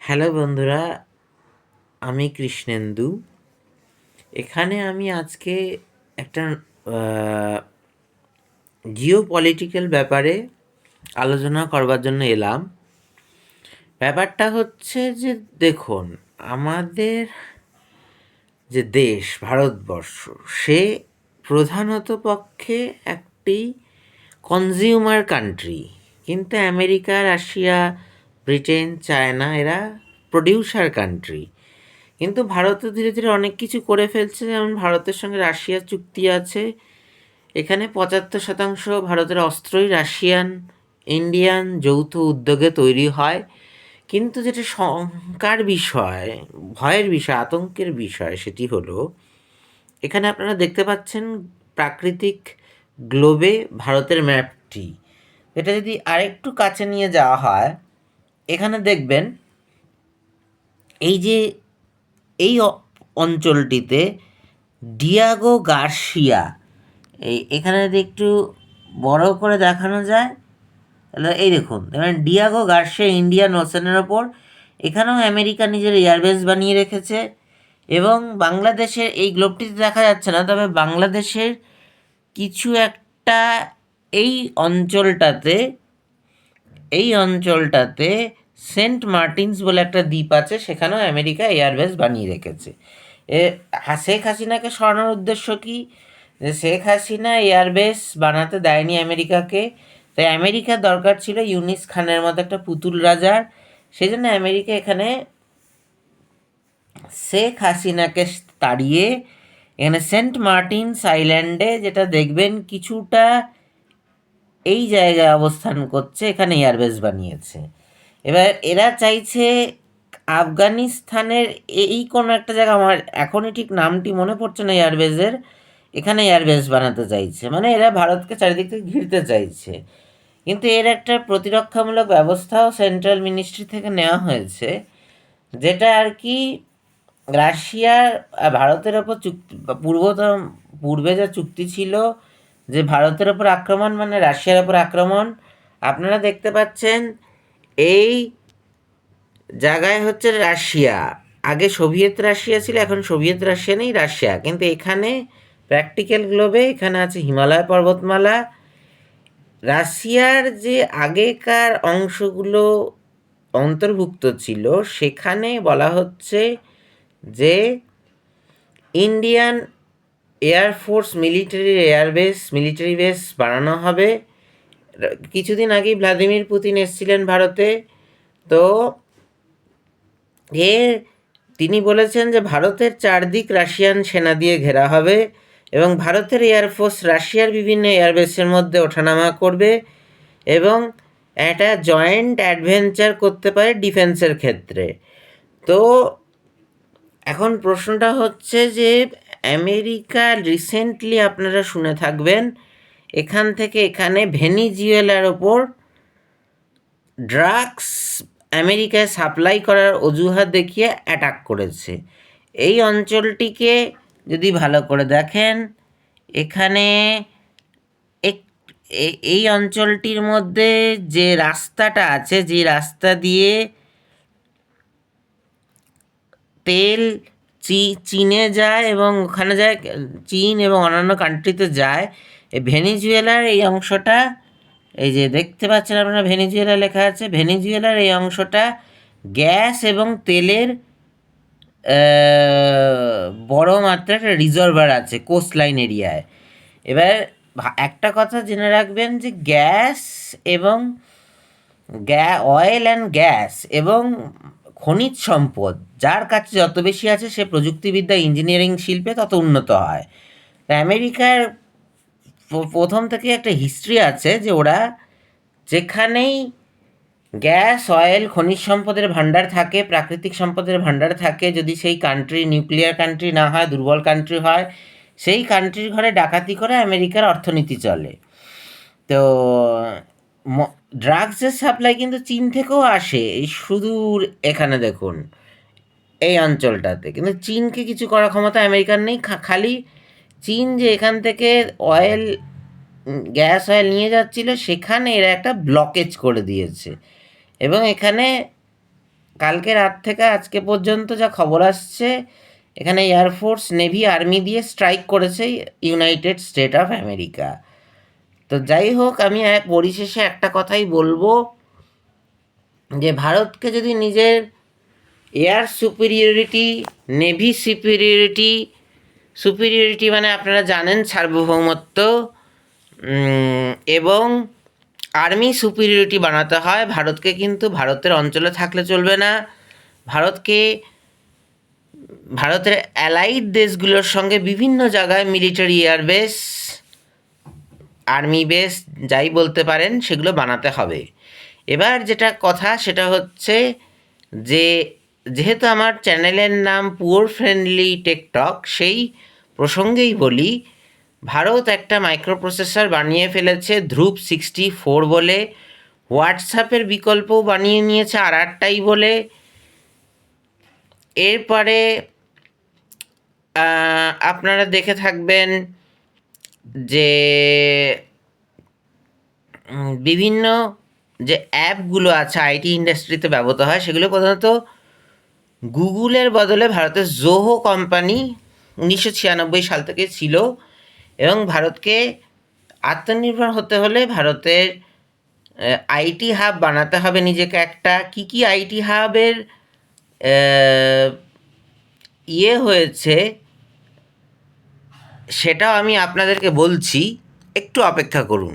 Hello বন্ধুরা, আমি কৃষ্ণেন্দু। এখানে আমি আজকে একটা জিও পলিটিক্যাল ব্যাপারে আলোচনা করবার জন্য এলাম। ব্যাপারটা হচ্ছে যে দেখুন, আমাদের যে দেশ ভারতবর্ষ, সে প্রধানত পক্ষে একটি কনজিউমার কান্ট্রি, কিন্তু আমেরিকা, রাশিয়া, ব্রিটেন, চায়না এরা প্রডিউসার কান্ট্রি। কিন্তু ভারতও ধীরে ধীরে অনেক কিছু করে ফেলছে, যেমন ভারতের সঙ্গে রাশিয়ার চুক্তি আছে। এখানে 75% ভারতের অস্ত্রই রাশিয়ান ইন্ডিয়ান যৌথ উদ্যোগে তৈরি হয়। কিন্তু যেটা শঙ্কার বিষয়, ভয়ের বিষয়, আতঙ্কের বিষয়, সেটি হলো এখানে আপনারা দেখতে পাচ্ছেন প্রাকৃতিক গ্লোবে ভারতের ম্যাপটি। এটা যদি আরেকটু কাছে নিয়ে যাওয়া হয়, এখানে দেখবেন এই যে এই অঞ্চলটিতে ডিয়াগো গার্সিয়া, এখানে যদি একটু বড় করে দেখানো যায় তাহলে এই দেখুন, ডিয়াগো গার্সিয়া ইন্ডিয়ান ওশেনের ওপর। এখানেও আমেরিকা নিজের এয়ারবেস বানিয়ে রেখেছে। এবং বাংলাদেশের এই গ্লোবটিতে দেখা যাচ্ছে না, তবে বাংলাদেশের কিছু একটা এই অঞ্চলটাতে সেন্ট মার্টিনস বলে একটা দ্বীপ আছে, সেখানেও আমেরিকা এয়ারবেস বানিয়ে রেখেছে। শেখ হাসিনাকে সরানোর উদ্দেশ্য কি? যে শেখ হাসিনা এয়ারবেস বানাতে দেয়নি আমেরিকাকে, তাই আমেরিকার দরকার ছিল ইউনিস খানের মতো একটা পুতুল রাজার। সেই জন্য আমেরিকা এখানে শেখ হাসিনাকে তাড়িয়ে এখানে সেন্ট মার্টিনস আইল্যান্ডে, যেটা দেখবেন কিছুটা এই জায়গায় অবস্থান করছে, এখানে এয়ারবেস বানিয়েছে। এবার এরা চাইছে আফগানিস্তানের এই কোনো একটা জায়গা, আমার এখনই ঠিক নামটি মনে পড়ছে না এয়ারবেসের, এখানে এয়ারবেস বানাতে চাইছে। মানে এরা ভারতকে চারিদিক থেকে ঘিরতে চাইছে। কিন্তু এর একটা প্রতিরক্ষামূলক ব্যবস্থাও সেন্ট্রাল মিনিস্ট্রি থেকে নেওয়া হয়েছে, যেটা আর কি রাশিয়ার ভারতের ওপর চুক্তি, পূর্বে যা চুক্তি ছিল যে ভারতের ওপর আক্রমণ মানে রাশিয়ার ওপর আক্রমণ। আপনারা দেখতে পাচ্ছেন এই জায়গায় হচ্ছে রাশিয়া, আগে সোভিয়েত রাশিয়া ছিল, এখন সোভিয়েত রাশিয়া নেই, রাশিয়া। কিন্তু এখানে প্র্যাকটিক্যাল গ্লোবে এখানে আছে হিমালয় পর্বতমালা। রাশিয়ার যে আগেকার অংশগুলো অন্তর্ভুক্ত ছিল, সেখানে বলা হচ্ছে যে ইন্ডিয়ান এয়ারফোর্স মিলিটারি বেস বানানো হবে। কিছুদিন আগেই ভ্লাদিমির পুতিন এসেছিলেন ভারতে, তো তিনি বলেছেন যে ভারতের চারদিক রাশিয়ান সেনা দিয়ে ঘেরা হবে এবং ভারতের এয়ারফোর্স রাশিয়ার বিভিন্ন এয়ারবেসের মধ্যে ওঠানামা করবে এবং একটা জয়েন্ট অ্যাডভেঞ্চার করতে পারে ডিফেন্সের ক্ষেত্রে। তো এখন প্রশ্নটা হচ্ছে যে আমেরিকা রিসেন্টলি আপনারা শুনে থাকবেন এখান থেকে এখানে ভেনিজুয়েলার ওপর ড্রাগস আমেরিকায় সাপ্লাই করার অজুহাত দেখিয়ে অ্যাটাক করেছে। এই অঞ্চলটিকে যদি ভালো করে দেখেন, এখানে এই অঞ্চলটির মধ্যে যে রাস্তাটা আছে, যে রাস্তা দিয়ে তেল চীনে যায় এবং ওখানে যায়, চীন এবং অন্যান্য কান্ট্রিতে যায়। এই ভেনিজুয়েলার এই অংশটা, এই যে দেখতে পাচ্ছেন আপনারা ভেনিজুয়েলা লেখা আছে, ভেনিজুয়েলার এই অংশটা গ্যাস এবং তেলের বড় মাত্রা একটা রিজার্ভার আছে কোস্ট লাইন এরিয়ায়। এবার একটা কথা জেনে রাখবেন যে গ্যাস এবং অয়েল অ্যান্ড গ্যাস এবং খনিজ সম্পদ যার কাছে যত বেশি আছে, সে প্রযুক্তিবিদ্যা ইঞ্জিনিয়ারিং শিল্পে তত উন্নত হয়। আমেরিকার প্রথম থেকে একটা হিস্ট্রি আছে যে ওরা যেখানেই গ্যাস, অয়েল, খনিজ সম্পদের ভাণ্ডার থাকে, প্রাকৃতিক সম্পদের ভাণ্ডার থাকে, যদি সেই কান্ট্রি নিউক্লিয়ার কান্ট্রি না হয়, দুর্বল কান্ট্রি হয়, সেই কান্ট্রির ঘরে ডাকাতি করে আমেরিকার অর্থনীতি চলে। তো ড্রাগসের সাপ্লাই কিন্তু চীন থেকেও আসে, এই সুদূর এখানে দেখুন এই অঞ্চলটাতে। কিন্তু চীনকে কিছু করার ক্ষমতা আমেরিকার নেই। খালি চীন যে এখান থেকে গ্যাস অয়েল নিয়ে যাচ্ছিল, সেখানে এরা একটা ব্লকেজ করে দিয়েছে এবং এখানে কালকে রাত থেকে আজকে পর্যন্ত যা খবর আসছে, এখানে এয়ারফোর্স, নেভি, আর্মি দিয়ে স্ট্রাইক করেছে ইউনাইটেড স্টেট অফ আমেরিকা। তো যাই হোক, আমি পরিশেষে একটা কথাই বলবো, যে ভারতকে যদি নিজের এয়ার সুপিরিয়রিটি, নেভি সুপিরিয়রিটি মানে আপনারা জানেন সার্বভৌমত্ব, এবং আর্মি সুপিরিয়রিটি বানাতে হয়, ভারতকে কিন্তু ভারতের অঞ্চলে থাকলে চলবে না। ভারতের অ্যালাইড দেশগুলোর সঙ্গে বিভিন্ন জায়গায় মিলিটারি এয়ারবেস, আর্মি বেস, যাই বলতে পারেন, সেগুলো বানাতে হবে। এবার যেটা কথা সেটা হচ্ছে যে, যেহেতু আমার চ্যানেলের নাম পুওর ফ্রেন্ডলি টেকটক, সেই প্রসঙ্গেই বলি, ভারত একটা মাইক্রোপ্রসেসর বানিয়ে ফেলেছে ধ্রুব 64 বলে, হোয়াটসঅ্যাপের বিকল্পও বানিয়ে নিয়েছে R8টাই বলে। এরপরে আপনারা দেখে থাকবেন যে বিভিন্ন যে অ্যাপগুলো আছে আইটি ইন্ডাস্ট্রিতে ব্যবহৃত হয়, সেগুলো প্রধানত গুগলের বদলে ভারতের জোহো কোম্পানি 1996 সাল থেকে ছিল। এবং ভারতকে আত্মনির্ভর হতে হলে ভারতের আইটি হাব বানাতে হবে নিজেকে একটা। কী আইটি হাবের হয়েছে সেটাও আমি আপনাদেরকে বলছি, একটু অপেক্ষা করুন।